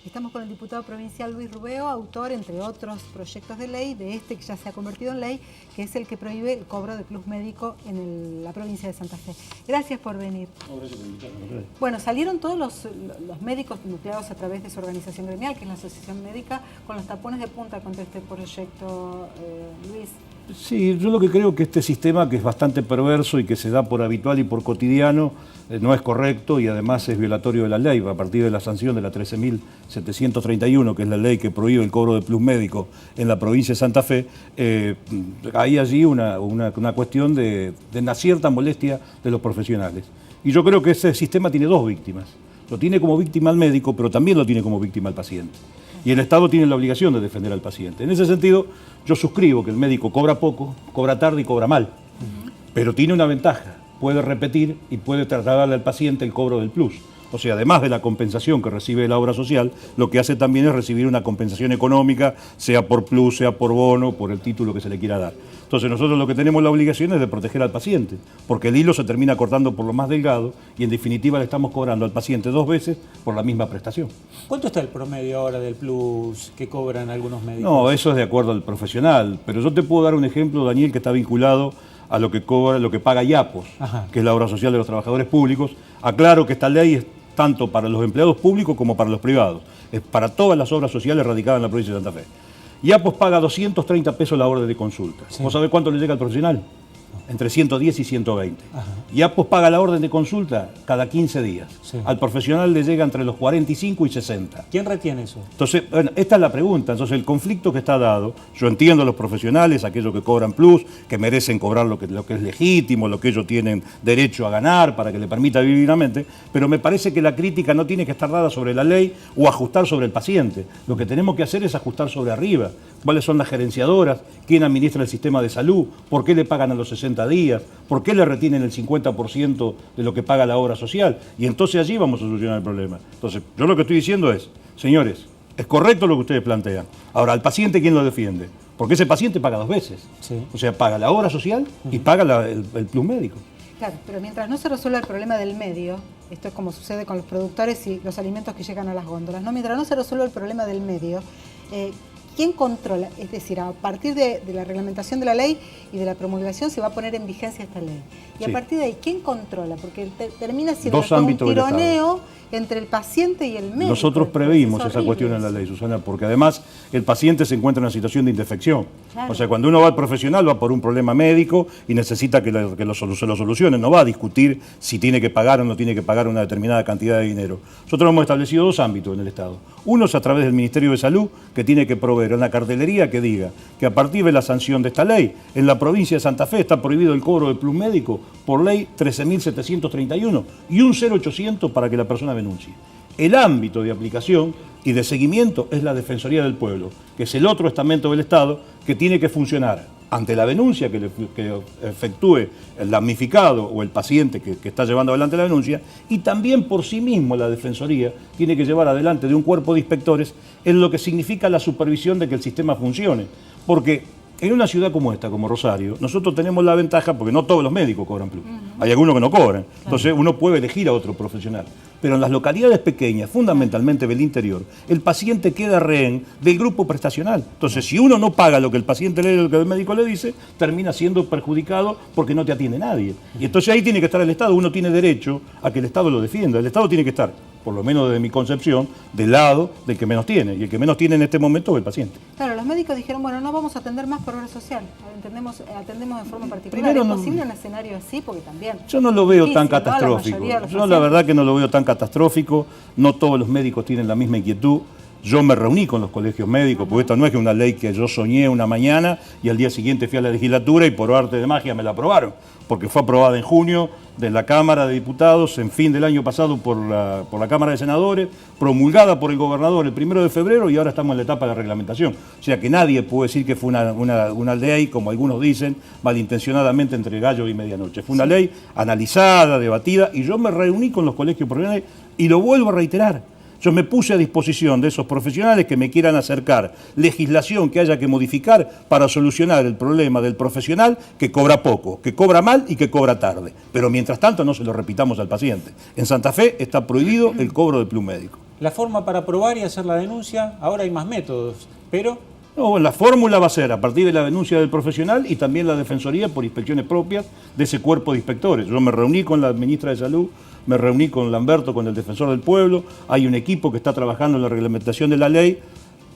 Estamos con el diputado provincial Luis Rubeo, autor, entre otros proyectos de ley, de este que ya se ha convertido en ley, que es el que prohíbe el cobro de plus médico en la provincia de Santa Fe. Gracias por venir. Gracias por invitarme. Bueno, salieron todos los médicos nucleados a través de su organización gremial, que es la Asociación Médica, con los tapones de punta contra este proyecto, Luis. Sí, yo lo que creo que este sistema, que es bastante perverso y que se da por habitual y por cotidiano, no es correcto y además es violatorio de la ley. A partir de la sanción de la 13.731, que es la ley que prohíbe el cobro de plus médico en la provincia de Santa Fe, hay allí una cuestión de una cierta molestia de los profesionales. Y yo creo que ese sistema tiene dos víctimas. Lo tiene como víctima al médico, pero también lo tiene como víctima al paciente. Y el Estado tiene la obligación de defender al paciente. En ese sentido, yo suscribo que el médico cobra poco, cobra tarde y cobra mal. Pero tiene una ventaja, puede repetir y puede trasladarle al paciente el cobro del plus. O sea, además de la compensación que recibe la obra social, lo que hace también es recibir una compensación económica, sea por plus, sea por bono, por el título que se le quiera dar. Entonces nosotros lo que tenemos la obligación es de proteger al paciente, porque el hilo se termina cortando por lo más delgado y en definitiva le estamos cobrando al paciente 2 veces por la misma prestación. ¿Cuánto está el promedio ahora del plus que cobran algunos médicos? No, eso es de acuerdo al profesional, pero yo te puedo dar un ejemplo, Daniel, que está vinculado a lo que cobra, lo que paga IAPOS, que es la obra social de los trabajadores públicos. Aclaro que esta ley es tanto para los empleados públicos como para los privados. Es para todas las obras sociales radicadas en la provincia de Santa Fe. IAPOS paga 230 pesos la orden de consulta. Sí. ¿Vos sabés cuánto le llega al profesional? Entre 110 y 120. IAPOS paga la orden de consulta cada 15 días. Sí. Al profesional le llega entre los 45 y 60. ¿Quién retiene eso? Entonces, bueno, esta es la pregunta. Entonces, el conflicto que está dado, yo entiendo a los profesionales, aquellos que cobran plus, que merecen cobrar lo que es legítimo, lo que ellos tienen derecho a ganar para que le permita vivir dignamente, pero me parece que la crítica no tiene que estar dada sobre la ley o ajustar sobre el paciente. Lo que tenemos que hacer es ajustar sobre arriba. ¿Cuáles son las gerenciadoras? ¿Quién administra el sistema de salud? ¿Por qué le pagan a los 60 días? ¿Por qué le retienen el 50% de lo que paga la obra social? Y entonces allí vamos a solucionar el problema. Entonces, yo lo que estoy diciendo es, señores, es correcto lo que ustedes plantean. Ahora, ¿al paciente quién lo defiende? Porque ese paciente paga 2 veces. Sí. O sea, paga la obra social y paga el plus médico. Claro, pero mientras no se resuelva el problema del medio, esto es como sucede con los productores y los alimentos que llegan a las góndolas, ¿no? Mientras no se resuelva el problema del medio, ¿quién controla? Es decir, a partir de la reglamentación de la ley y de la promulgación se va a poner en vigencia esta ley. Y a partir de ahí, ¿quién controla? Porque termina siendo un tironeo entre el paciente y el médico. Nosotros previmos esa cuestión en la ley, Susana, porque además el paciente se encuentra en una situación de indefección. Claro. O sea, cuando uno va al profesional va por un problema médico y necesita que se lo solucione, no va a discutir si tiene que pagar o no tiene que pagar una determinada cantidad de dinero. Nosotros hemos establecido 2 ámbitos en el Estado. Uno es a través del Ministerio de Salud, que tiene que proveer una cartelería que diga que a partir de la sanción de esta ley, en la provincia de Santa Fe está prohibido el cobro de plus médico por ley 13.731 y un 0800 para que la persona denuncie. El ámbito de aplicación y de seguimiento es la Defensoría del Pueblo, que es el otro estamento del Estado que tiene que funcionar ante la denuncia que efectúe el damnificado o el paciente que está llevando adelante la denuncia, y también por sí mismo la Defensoría tiene que llevar adelante de un cuerpo de inspectores en lo que significa la supervisión de que el sistema funcione. Porque en una ciudad como esta, como Rosario, nosotros tenemos la ventaja, porque no todos los médicos cobran plus, hay algunos que no cobran, entonces uno puede elegir a otro profesional. Pero en las localidades pequeñas, fundamentalmente del interior, el paciente queda rehén del grupo prestacional. Entonces, si uno no paga lo que el paciente lee, lo que el médico le dice, termina siendo perjudicado porque no te atiende nadie. Y entonces ahí tiene que estar el Estado, uno tiene derecho a que el Estado lo defienda. El Estado tiene que estar, por lo menos desde mi concepción, del lado del que menos tiene. Y el que menos tiene en este momento es el paciente. Claro, los médicos dijeron, bueno, no vamos a atender más por obra social, atendemos de forma particular. ¿Es posible un escenario así? Porque también... Yo no lo veo tan catastrófico. Yo la verdad que no lo veo tan catastrófico. No todos los médicos tienen la misma inquietud. Yo me reuní con los colegios médicos, porque esta no es que una ley que yo soñé una mañana y al día siguiente fui a la legislatura y por arte de magia me la aprobaron, porque fue aprobada en junio de la Cámara de Diputados, en fin del año pasado por la Cámara de Senadores, promulgada por el gobernador el 1 de febrero y ahora estamos en la etapa de reglamentación. O sea que nadie puede decir que fue una ley, como algunos dicen, malintencionadamente entre gallo y medianoche. Fue una ley analizada, debatida, y yo me reuní con los colegios profesionales y lo vuelvo a reiterar. Yo me puse a disposición de esos profesionales que me quieran acercar legislación que haya que modificar para solucionar el problema del profesional que cobra poco, que cobra mal y que cobra tarde. Pero mientras tanto no se lo repitamos al paciente. En Santa Fe está prohibido el cobro de plus médico. La forma para probar y hacer la denuncia, ahora hay más métodos, pero... No, la fórmula va a ser a partir de la denuncia del profesional y también la Defensoría por inspecciones propias de ese cuerpo de inspectores. Yo me reuní con la ministra de Salud, me reuní con Lamberto, con el Defensor del Pueblo, hay un equipo que está trabajando en la reglamentación de la ley.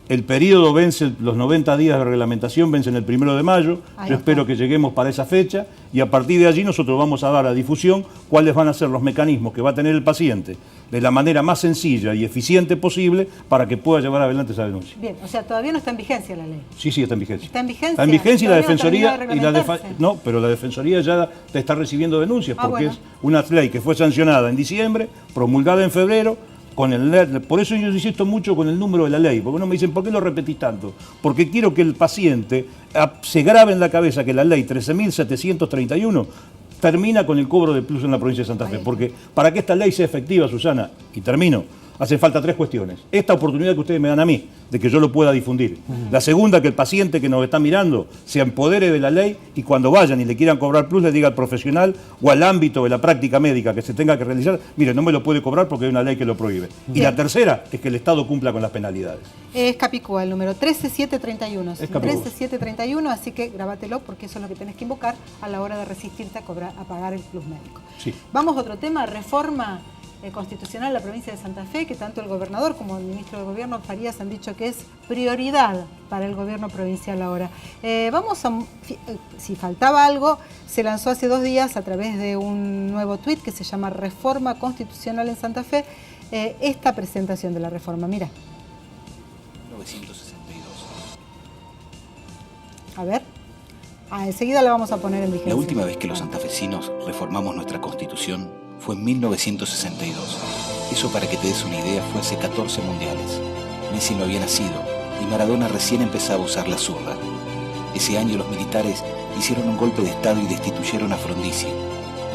El periodo vence, los 90 días de reglamentación vencen el 1 de mayo. Yo espero que lleguemos para esa fecha y a partir de allí nosotros vamos a dar a difusión cuáles van a ser los mecanismos que va a tener el paciente de la manera más sencilla y eficiente posible para que pueda llevar adelante esa denuncia. Bien, o sea, todavía no está en vigencia la ley. Sí, está en vigencia. ¿Está en vigencia? Está en vigencia y la Defensoría... No, no, pero la Defensoría ya te está recibiendo denuncias porque bueno. es una ley que fue sancionada en diciembre, promulgada en febrero. Por eso yo insisto mucho con el número de la ley, porque uno me dicen, ¿por qué lo repetís tanto? Porque quiero que el paciente se grabe en la cabeza que la ley 13.731 termina con el cobro de plus en la provincia de Santa Fe, porque para que esta ley sea efectiva, Susana, y termino, hacen falta 3 cuestiones. Esta oportunidad que ustedes me dan a mí, de que yo lo pueda difundir. La segunda, que el paciente que nos está mirando se empodere de la ley y cuando vayan y le quieran cobrar plus, le diga al profesional o al ámbito de la práctica médica que se tenga que realizar, mire, no me lo puede cobrar porque hay una ley que lo prohíbe. Y la tercera es que el Estado cumpla con las penalidades. Es Capicúa el número 13731. Es Capicúa. 13731, así que grábatelo porque eso es lo que tenés que invocar a la hora de resistirte a pagar el plus médico. Sí. Vamos a otro tema, reforma constitucional en la provincia de Santa Fe, que tanto el gobernador como el ministro de Gobierno, Farías, han dicho que es prioridad para el gobierno provincial ahora. Si faltaba algo, se lanzó hace 2 días a través de un nuevo tuit que se llama Reforma Constitucional en Santa Fe, esta presentación de la reforma. Mira. 1962. A ver. Enseguida la vamos a poner en vigencia. La última vez que los santafesinos reformamos nuestra Constitución fue en 1962. Eso, para que te des una idea, fue hace 14 mundiales. Messi no había nacido y Maradona recién empezaba a usar la zurda. Ese año los militares hicieron un golpe de estado y destituyeron a Frondizi.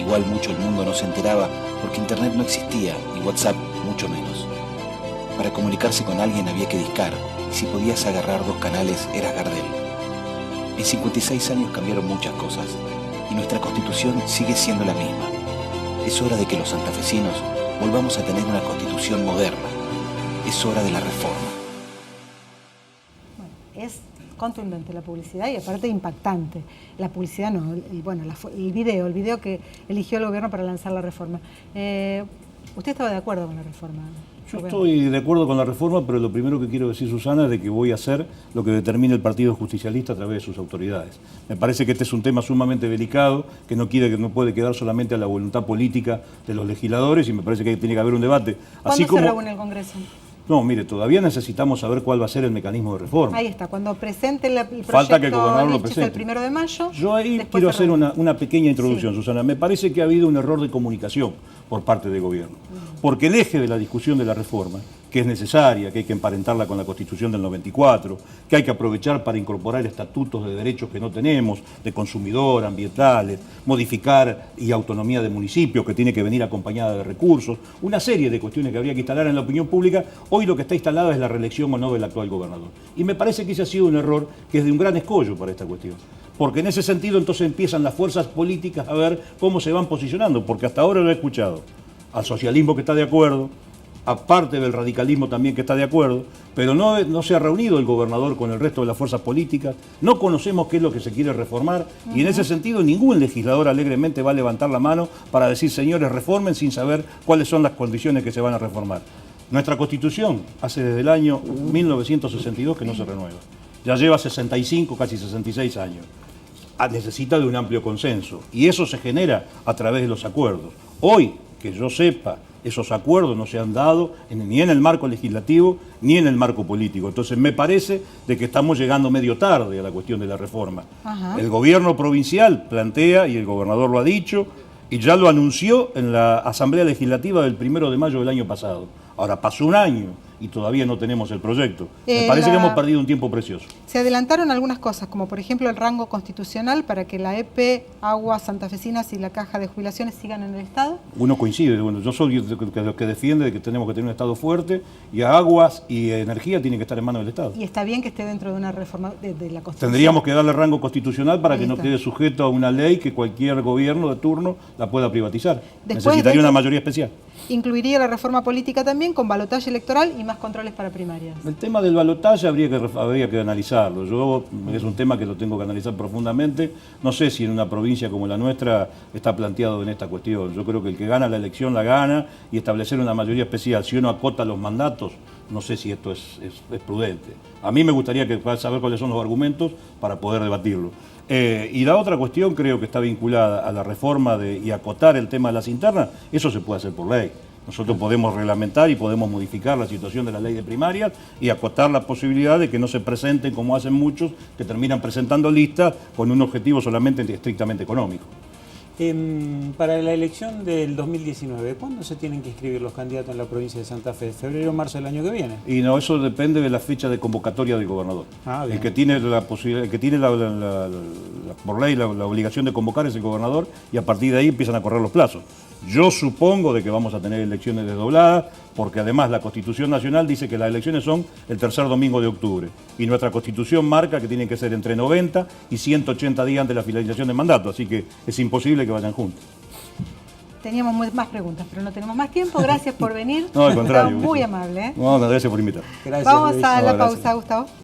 Igual mucho el mundo no se enteraba porque internet no existía y WhatsApp mucho menos. Para comunicarse con alguien había que discar y si podías agarrar 2 canales eras Gardel. En 56 años cambiaron muchas cosas y nuestra Constitución sigue siendo la misma. Es hora de que los santafesinos volvamos a tener una Constitución moderna. Es hora de la reforma. Bueno, es contundente la publicidad y aparte impactante. La publicidad no, el video que eligió el gobierno para lanzar la reforma. ¿Usted estaba de acuerdo con la reforma? Yo estoy de acuerdo con la reforma, pero lo primero que quiero decir, Susana, es de que voy a hacer lo que determine el Partido Justicialista a través de sus autoridades. Me parece que este es un tema sumamente delicado, que no puede quedar solamente a la voluntad política de los legisladores y me parece que tiene que haber un debate. ¿Cuándo se reúne el Congreso? No, mire, todavía necesitamos saber cuál va a ser el mecanismo de reforma. Ahí está, cuando presente el proyecto, falta que el gobernador lo presente. El 1 de mayo. Yo ahí quiero hacer una pequeña introducción, sí. Susana. Me parece que ha habido un error de comunicación por parte del gobierno. Porque el eje de la discusión de la reforma, que es necesaria, que hay que emparentarla con la Constitución del 94, que hay que aprovechar para incorporar estatutos de derechos que no tenemos, de consumidor, ambientales, modificar y autonomía de municipios, que tiene que venir acompañada de recursos, una serie de cuestiones que habría que instalar en la opinión pública. Hoy lo que está instalado es la reelección o no del actual gobernador. Y me parece que ese ha sido un error que es de un gran escollo para esta cuestión. Porque en ese sentido entonces empiezan las fuerzas políticas a ver cómo se van posicionando, porque hasta ahora lo he escuchado al socialismo que está de acuerdo, aparte del radicalismo también que está de acuerdo, pero no se ha reunido el gobernador con el resto de las fuerzas políticas, no conocemos qué es lo que se quiere reformar y en ese sentido ningún legislador alegremente va a levantar la mano para decir, señores, reformen sin saber cuáles son las condiciones que se van a reformar. Nuestra Constitución hace desde el año 1962 que no se renueva, ya lleva 65, casi 66 años. Necesita de un amplio consenso y eso se genera a través de los acuerdos. Hoy, que yo sepa, esos acuerdos no se han dado ni en el marco legislativo ni en el marco político. Entonces me parece de que estamos llegando medio tarde a la cuestión de la reforma. Ajá. El gobierno provincial plantea, y el gobernador lo ha dicho, y ya lo anunció en la Asamblea Legislativa del 1 de mayo del año pasado. Ahora pasó un año y todavía no tenemos el proyecto. Me parece que hemos perdido un tiempo precioso. Se adelantaron algunas cosas, como por ejemplo el rango constitucional para que la EPE, Aguas Santafesinas y la Caja de Jubilaciones sigan en el Estado. Uno coincide, bueno, yo soy de los que defiende de que tenemos que tener un Estado fuerte y Aguas y Energía tienen que estar en manos del Estado. Y está bien que esté dentro de una reforma de la Constitución. Tendríamos que darle rango constitucional para que no quede sujeto a una ley que cualquier gobierno de turno la pueda privatizar. Necesitaría una mayoría especial. incluiría la reforma política también con balotaje electoral y más controles para primarias. El tema del balotaje habría que analizarlo. Es un tema que lo tengo que analizar profundamente. No sé si en una provincia como la nuestra está planteado en esta cuestión. Yo creo que el que gana la elección la gana, y establecer una mayoría especial, si uno acota los mandatos, no sé si esto es prudente. A mí me gustaría saber cuáles son los argumentos para poder debatirlo. Y la otra cuestión creo que está vinculada a la reforma y acotar el tema de las internas. Eso se puede hacer por ley. Nosotros podemos reglamentar y podemos modificar la situación de la ley de primarias y acotar la posibilidad de que no se presenten, como hacen muchos, que terminan presentando listas con un objetivo solamente estrictamente económico. Para la elección del 2019, ¿cuándo se tienen que inscribir los candidatos en la provincia de Santa Fe? ¿Febrero o marzo del año que viene? Y no, eso depende de la fecha de convocatoria del gobernador. Bien. El que tiene la posibilidad, el que tiene por ley la obligación de convocar es el gobernador, y a partir de ahí empiezan a correr los plazos. Yo supongo de que vamos a tener elecciones desdobladas, porque además la Constitución Nacional dice que las elecciones son el tercer domingo de octubre, y nuestra Constitución marca que tienen que ser entre 90 y 180 días antes de la finalización del mandato, así que es imposible que vayan juntos. Teníamos más preguntas, pero no tenemos más tiempo. Gracias por venir. No, al contrario. Muy amable. No, gracias por invitar. Gracias, Vamos Luis. a la No, pausa, gracias. Gustavo.